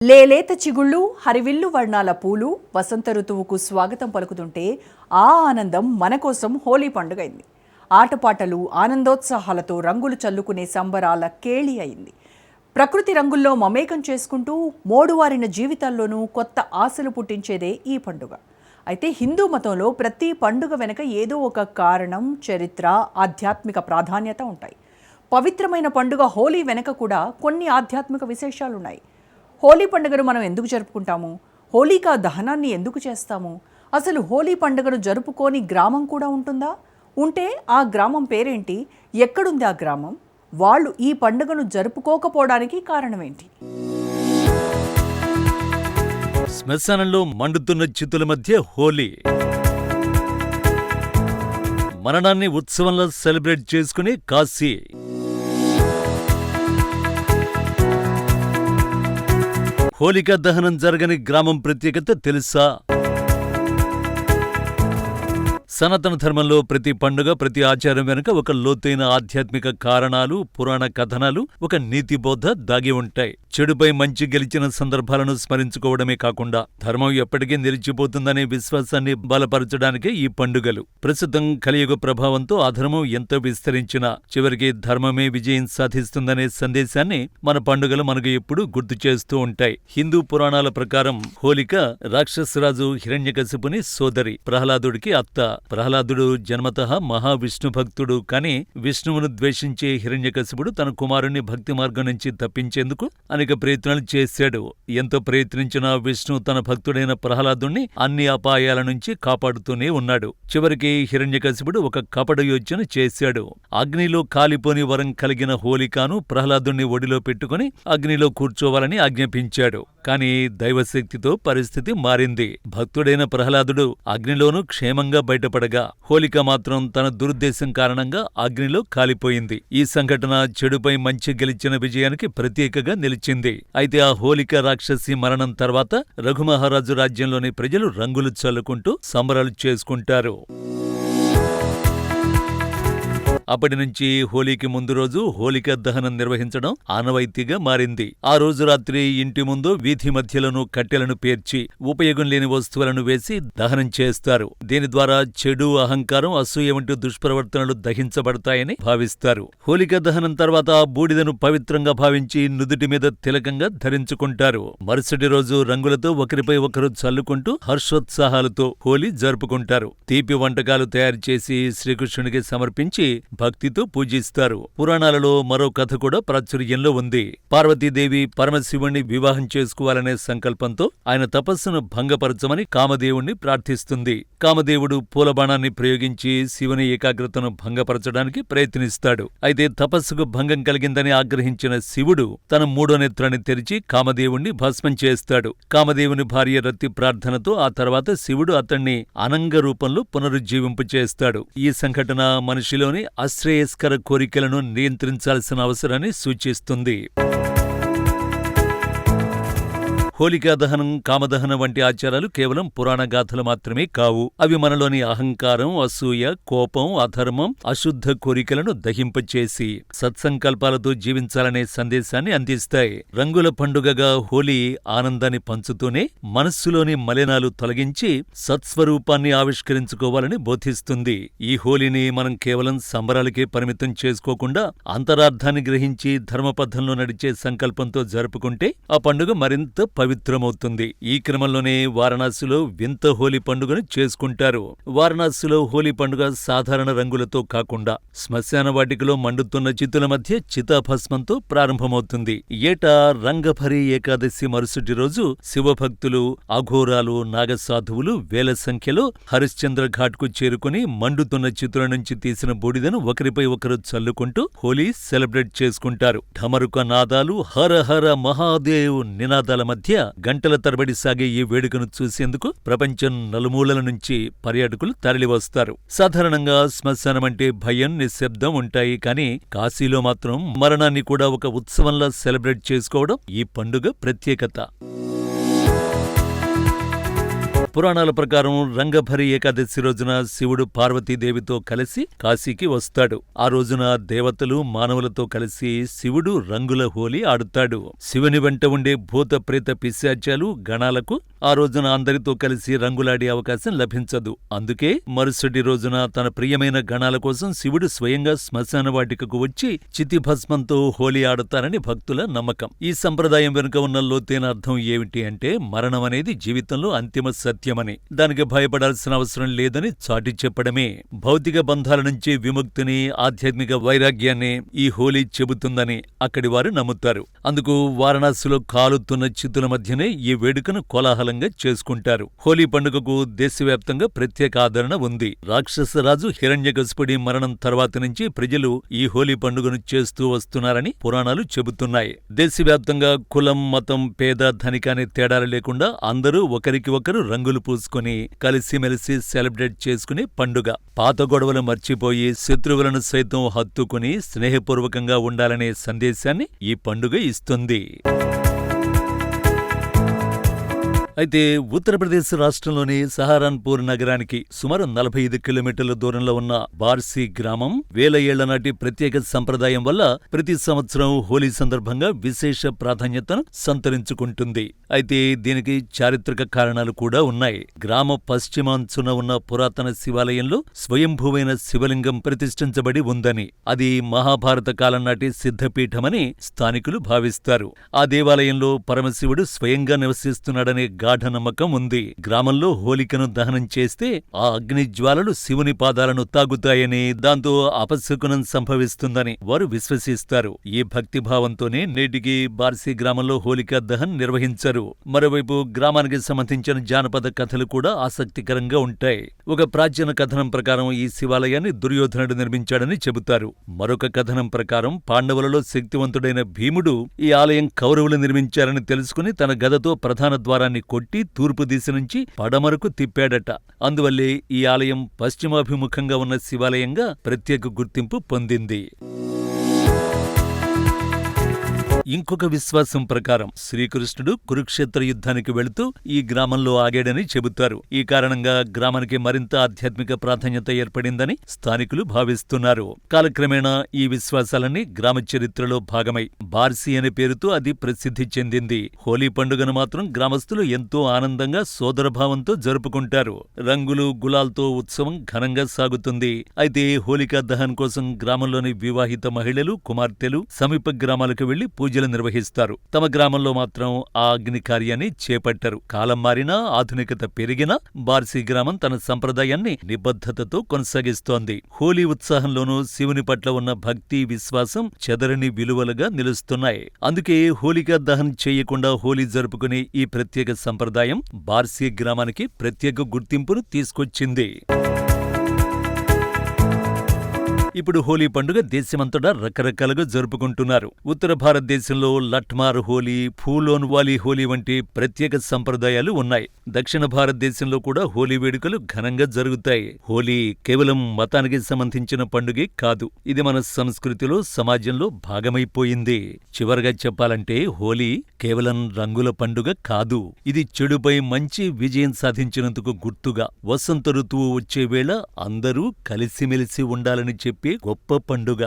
లేలేత చిగుళ్ళు హరివిల్లు వర్ణాల పూలు వసంత ఋతువుకు స్వాగతం పలుకుతుంటే ఆ ఆనందం మన కోసం హోలీ పండుగైంది. ఆటపాటలు ఆనందోత్సాహాలతో రంగులు చల్లుకునే సంబరాల కేళి అయింది. ప్రకృతి రంగుల్లో మమేకం చేసుకుంటూ మోడువారిన జీవితాల్లోనూ కొత్త ఆశలు పుట్టించేదే ఈ పండుగ. అయితే హిందూ మతంలో ప్రతి పండుగ వెనుక ఏదో ఒక కారణం, చరిత్ర, ఆధ్యాత్మిక ప్రాధాన్యత ఉంటాయి. పవిత్రమైన పండుగ హోలీ వెనుక కూడా కొన్ని ఆధ్యాత్మిక విశేషాలున్నాయి. హోలీ పండుగను మనం ఎందుకు జరుపుకుంటాము? హోలికా దహనాన్ని ఎందుకు చేస్తాము? అసలు హోలీ పండుగను జరుపుకోని గ్రామం కూడా ఉంటుందా? ఉంటే ఆ గ్రామం పేరేంటి? ఎక్కడుంది ఆ గ్రామం? వాళ్ళు ఈ పండుగను జరుపుకోకపోవడానికి కారణమేంటి? శ్మశానంలో మండుతున్న చితుల మధ్య హోలీ. మరణాన్ని ఉత్సవంలో సెలబ్రేట్ చేసుకునే కాశీ. హోలికా దహనం జరగని గ్రామం ప్రత్యేకత తెలుసా? సనాతన ధర్మంలో ప్రతి పండుగ, ప్రతి ఆచారం వెనుక ఒక లోతైన ఆధ్యాత్మిక కారణాలు, పురాణ కథనాలు, ఒక నీతిబోధ దాగి ఉంటాయి. చెడుపై మంచి గెలిచిన సందర్భాలను స్మరించుకోవడమే కాకుండా ధర్మం ఎప్పటికీ నిలిచిపోతుందనే విశ్వాసాన్ని బలపరచడానికే ఈ పండుగలు. ప్రస్తుతం కలియుగ ప్రభావంతో అధర్మం ఎంత విస్తరించినా చివరికి ధర్మమే విజయం సాధిస్తుందనే సందేశాన్ని మన పండుగలు మనకు ఎప్పుడూ గుర్తు చేస్తూ ఉంటాయి. హిందూ పురాణాల ప్రకారం హోలిక రాక్షసరాజు హిరణ్యకశిపుని సోదరి, ప్రహ్లాదుడికి అత్త. ప్రహ్లాదుడు జన్మతః మహావిష్ణు భక్తుడు. కాని విష్ణువును ద్వేషించే హిరణ్యకశిపుడు తన కుమారుణ్ణి భక్తి మార్గం నుంచి తప్పించేందుకు అనేక ప్రయత్నాలు చేశాడు. ఎంతో ప్రయత్నించినా విష్ణు తన భక్తుడైన ప్రహ్లాదుణ్ణి అన్ని అపాయాల నుంచి కాపాడుతూనే ఉన్నాడు. చివరికి హిరణ్యకశిపుడు ఒక కపట యోచన చేశాడు. అగ్నిలో కాలిపోని వరం కలిగిన హోలికాను ప్రహ్లాదుణ్ణి ఒడిలో పెట్టుకుని అగ్నిలో కూర్చోవాలని ఆజ్ఞాపించాడు. కాని దైవశక్తితో పరిస్థితి మారింది. భక్తుడైన ప్రహ్లాదుడు అగ్నిలోనూ క్షేమంగా బయటపడగా హోలిక మాత్రం తన దురుద్దేశం కారణంగా అగ్నిలో కాలిపోయింది. ఈ సంఘటన చెడుపై మంచి గెలిచిన విజయానికి ప్రత్యేకగా నిలిచింది. అయితే ఆ హోలిక రాక్షసి మరణం తర్వాత రఘుమహారాజు రాజ్యంలోని ప్రజలు రంగులు చల్లుకుంటూ సంబరాలు చేసుకుంటారు. అప్పటి నుంచి హోలీకి ముందు రోజు హోలికా దహనం నిర్వహించడం ఆనవాయితీగా మారింది. ఆ రోజు రాత్రి ఇంటి ముందు, వీధి మధ్యలోనూ కట్టెలను పేర్చి ఉపయోగం లేని వస్తువులను వేసి దహనం చేస్తారు. దీని ద్వారా చెడు, అహంకారం, అసూయ వంటి దుష్ప్రవర్తనలు దహించబడతాయని భావిస్తారు. హోలికా దహనం తర్వాత ఆ బూడిదను పవిత్రంగా భావించి నుదుటి మీద తిలకంగా ధరించుకుంటారు. మరుసటి రోజు రంగులతో ఒకరిపై ఒకరు చల్లుకుంటూ హర్షోత్సాహాలతో హోలీ జరుపుకుంటారు. తీపి వంటకాలు తయారు చేసి శ్రీకృష్ణునికి సమర్పించి భక్తితో పూజిస్తారు. పురాణాలలో మరో కథ కూడా ప్రాచుర్యంలో ఉంది. పార్వతీదేవి పరమశివుణ్ణి వివాహం చేసుకోవాలనే సంకల్పంతో ఆయన తపస్సును భంగపరచమని కామదేవుణ్ణి ప్రార్థిస్తుంది. కామదేవుడు పూలబాణాన్ని ప్రయోగించి శివుని ఏకాగ్రతను భంగపరచడానికి ప్రయత్నిస్తాడు. అయితే తపస్సుకు భంగం కలిగిందని ఆగ్రహించిన శివుడు తన మూడో నేత్రాన్ని తెరిచి కామదేవుణ్ణి భస్మం చేస్తాడు. కామదేవుని భార్య రతి ప్రార్థనతో ఆ తర్వాత శివుడు అతణ్ణి అనంగ రూపంలో పునరుజ్జీవింపు చేస్తాడు. ఈ సంఘటన మనిషిలోని అశ్రేయస్కర కోరికలను నియంత్రించాల్సిన అవసరాన్ని సూచిస్తుంది. హోలికా దహనం, కామదహనం వంటి ఆచారాలు కేవలం పురాణ గాథలు మాత్రమే కావు. అవి మనలోని అహంకారం, అసూయ, కోపం, అధర్మం, అశుద్ధ కోరికలను దహింపచేసి సత్సంకల్పాలతో జీవించాలనే సందేశాన్ని అందిస్తాయి. రంగుల పండుగగా హోలీ ఆనందాన్ని పంచుతూనే మనస్సులోని మలినాలు తొలగించి సత్స్వరూపాన్ని ఆవిష్కరించుకోవాలని బోధిస్తుంది. ఈ హోలీని మనం కేవలం సంబరాలకే పరిమితం చేసుకోకుండా అంతరార్థాన్ని గ్రహించి ధర్మపథంలో నడిచే సంకల్పంతో జరుపుకుంటే ఆ పండుగ మరింత పవిత్రమవుతుంది. ఈ క్రమంలోనే వారణాసిలో వింత హోలీ పండుగను చేసుకుంటారు. వారణాసిలో హోలీ పండుగ సాధారణ రంగులతో కాకుండా శ్మశాన వాటికలో మండుతున్న చితుల మధ్య చితాభస్మంతో ప్రారంభమవుతుంది. ఏటా రంగభరి ఏకాదశి మరుసటి రోజు శివభక్తులు, అఘోరాలు, నాగసాధువులు వేల సంఖ్యలో హరిశ్చంద్ర ఘాట్ కు చేరుకుని మండుతున్న చితుల నుంచి తీసిన బూడిదను ఒకరిపై ఒకరు చల్లుకుంటూ హోలీ సెలబ్రేట్ చేసుకుంటారు. ఢమరుక నాదాలు, హర హర మహాదేవ్ నినాదాల మధ్య గంటల తరబడి సాగే ఈ వేడుకను చూసేందుకు ప్రపంచం నలుమూలల నుంచి పర్యాటకులు తరలివస్తారు. సాధారణంగా శ్మశానమంటే భయం, నిశ్శబ్దం ఉంటాయి. కానీ కాశీలో మాత్రం మరణాన్ని కూడా ఒక ఉత్సవంలా సెలబ్రేట్ చేసుకోవడం ఈ పండుగ ప్రత్యేకత. పురాణాల ప్రకారం రంగభరి ఏకాదశి రోజున శివుడు పార్వతీదేవితో కలిసి కాశీకి వస్తాడు. ఆ రోజున దేవతలు మానవులతో కలిసి శివుడు రంగుల హోలీ ఆడుతాడు. శివుని వెంట ఉండే భూత ప్రేత పిశాచాలు గణాలకు ఆ రోజున అందరితో కలిసి రంగులాడే అవకాశం లభించదు. అందుకే మరుసటి రోజున తన ప్రియమైన గణాల కోసం శివుడు స్వయంగా శ్మశాన వాటికకు వచ్చి చితిభస్మంతో హోలీ ఆడతారని భక్తుల నమ్మకం. ఈ సంప్రదాయం వెనుక ఉన్న లోతైన అర్థం ఏమిటి అంటే మరణం అనేది జీవితంలో అంతిమ సత్యమని, దానికి భయపడాల్సిన అవసరం లేదని చాటి చెప్పడమే. భౌతిక బంధాల నుంచి విముక్తిని, ఆధ్యాత్మిక వైరాగ్యాన్ని ఈ హోలీ చెబుతుందని అక్కడి వారు నమ్ముతారు. అందుకు వారణాసిలో కాలుతున్న చితుల మధ్యనే ఈ వేడుకను కోలాహలంగా చేసుకుంటారు. హోలీ పండుగకు దేశవ్యాప్తంగా ప్రత్యేక ఆదరణ ఉంది. రాక్షసరాజు హిరణ్యకశిపుడి మరణం తర్వాత నుంచి ప్రజలు ఈ హోలీ పండుగను చేస్తూ వస్తున్నారని పురాణాలు చెబుతున్నాయి. దేశవ్యాప్తంగా కులం, మతం, పేద, ధనిక అనే తేడాలు లేకుండా అందరూ ఒకరికి ఒకరు రంగులు పూసుకొని కలిసిమెలిసి సెలబ్రేట్ చేసుకునే పండుగ. పాత గొడవలు మర్చిపోయి శత్రువులను సైతం హత్తుకుని స్నేహపూర్వకంగా ఉండాలనే సందేశాన్ని ఈ పండుగ ఇస్తుంది. అయితే ఉత్తరప్రదేశ్ రాష్ట్రంలోని సహారన్పూర్ నగరానికి సుమారు 45 కిలోమీటర్ల దూరంలో ఉన్న బార్సీ గ్రామం వేల ఏళ్ల నాటి ప్రత్యేక సంప్రదాయం వల్ల ప్రతి సంవత్సరం హోలీ సందర్భంగా విశేష ప్రాధాన్యతను సంతరించుకుంటుంది. అయితే దీనికి చారిత్రక కారణాలు కూడా ఉన్నాయి. గ్రామ పశ్చిమాంచున ఉన్న పురాతన శివాలయంలో స్వయంభువైన శివలింగం ప్రతిష్ఠించబడి ఉందని, అది మహాభారత కాలం నాటి సిద్ధపీఠమని స్థానికులు భావిస్తారు. ఆ దేవాలయంలో పరమశివుడు స్వయంగా నివసిస్తున్నాడనే గాఢ నమ్మకం ఉంది. గ్రామంలో హోలికను దహనం చేస్తే ఆ అగ్ని జ్వాలలు శివుని పాదాలను తాగుతాయని, దాంతో అపశకునం సంభవిస్తుందని వారు విశ్వసిస్తారు. ఈ భక్తిభావంతోనే నేటికి బార్సీ గ్రామంలో హోలికా దహన్ నిర్వహించరు. మరోవైపు గ్రామానికి సంబంధించిన జానపద కథలు కూడా ఆసక్తికరంగా ఉంటాయి. ఒక ప్రాచీన కథనం ప్రకారం ఈ శివాలయాన్ని దుర్యోధనుడు నిర్మించాడని చెబుతారు. మరొక కథనం ప్రకారం పాండవులలో శక్తివంతుడైన భీముడు ఈ ఆలయం కౌరవులు నిర్మించారని తెలుసుకుని తన గదతో ప్రధాన ద్వారాన్ని కొట్టి తూర్పు దిశ నుంచి పడమరకు తిప్పాడట. అందువల్లే ఈ ఆలయం పశ్చిమాభిముఖంగా ఉన్న శివాలయంగా ప్రత్యేక గుర్తింపు పొందింది. ఇంకొక విశ్వాసం ప్రకారం శ్రీకృష్ణుడు కురుక్షేత్ర యుద్ధానికి వెళుతూ ఈ గ్రామంలో ఆగాడని చెబుతారు. ఈ కారణంగా గ్రామానికి మరింత ఆధ్యాత్మిక ప్రాధాన్యత ఏర్పడిందని స్థానికులు భావిస్తున్నారు. కాలక్రమేణా ఈ విశ్వాసాలన్నీ గ్రామ చరిత్రలో భాగమై బార్సీ అనే పేరుతో అది ప్రసిద్ధి చెందింది. హోలీ పండుగను మాత్రం గ్రామస్తులు ఎంతో ఆనందంగా, సోదరభావంతో జరుపుకుంటారు. రంగులు, గులాల్తో ఉత్సవం ఘనంగా సాగుతుంది. అయితే హోలికా దహన్ కోసం గ్రామంలోని వివాహిత మహిళలు, కుమార్తెలు సమీప గ్రామాలకు వెళ్లి పూజలు నిర్వహిస్తారు. తమ గ్రామంలో మాత్రం ఆ అగ్ని కార్యాన్ని చేపట్టరు. కాలం మారినా, ఆధునికత పెరిగినా బార్సీ గ్రామం తన సంప్రదాయాన్ని నిబద్ధతతో కొనసాగిస్తోంది. హోలీ ఉత్సాహంలోనూ శివుని పట్ల ఉన్న భక్తి, విశ్వాసం చెదరని విలువలుగా నిలుస్తున్నాయి. అందుకే హోలికా దహన్ చేయకుండా హోలీ జరుపుకునే ఈ ప్రత్యేక సంప్రదాయం బార్సీ గ్రామానికి ప్రత్యేక గుర్తింపును తీసుకొచ్చింది. ఇప్పుడు హోలీ పండుగ దేశమంతటా రకరకాలుగా జరుపుకుంటున్నారు. ఉత్తర భారతదేశంలో లట్మార్ హోలీ, ఫూలోన్ వాలి హోలీ వంటి ప్రత్యేక సంప్రదాయాలు ఉన్నాయి. దక్షిణ భారతదేశంలో కూడా హోలీ వేడుకలు ఘనంగా జరుగుతాయి. హోలీ కేవలం మతానికి సంబంధించిన పండుగే కాదు, ఇది మన సంస్కృతిలో, సమాజంలో భాగమైపోయింది. చివరగా చెప్పాలంటే హోలీ కేవలం రంగుల పండుగ కాదు, ఇది చెడుపై మంచి విజయం సాధించినందుకు గుర్తుగా, వసంత ఋతువు వచ్చే వేళ అందరూ కలిసిమెలిసి ఉండాలని చెప్పే గొప్ప పండుగ.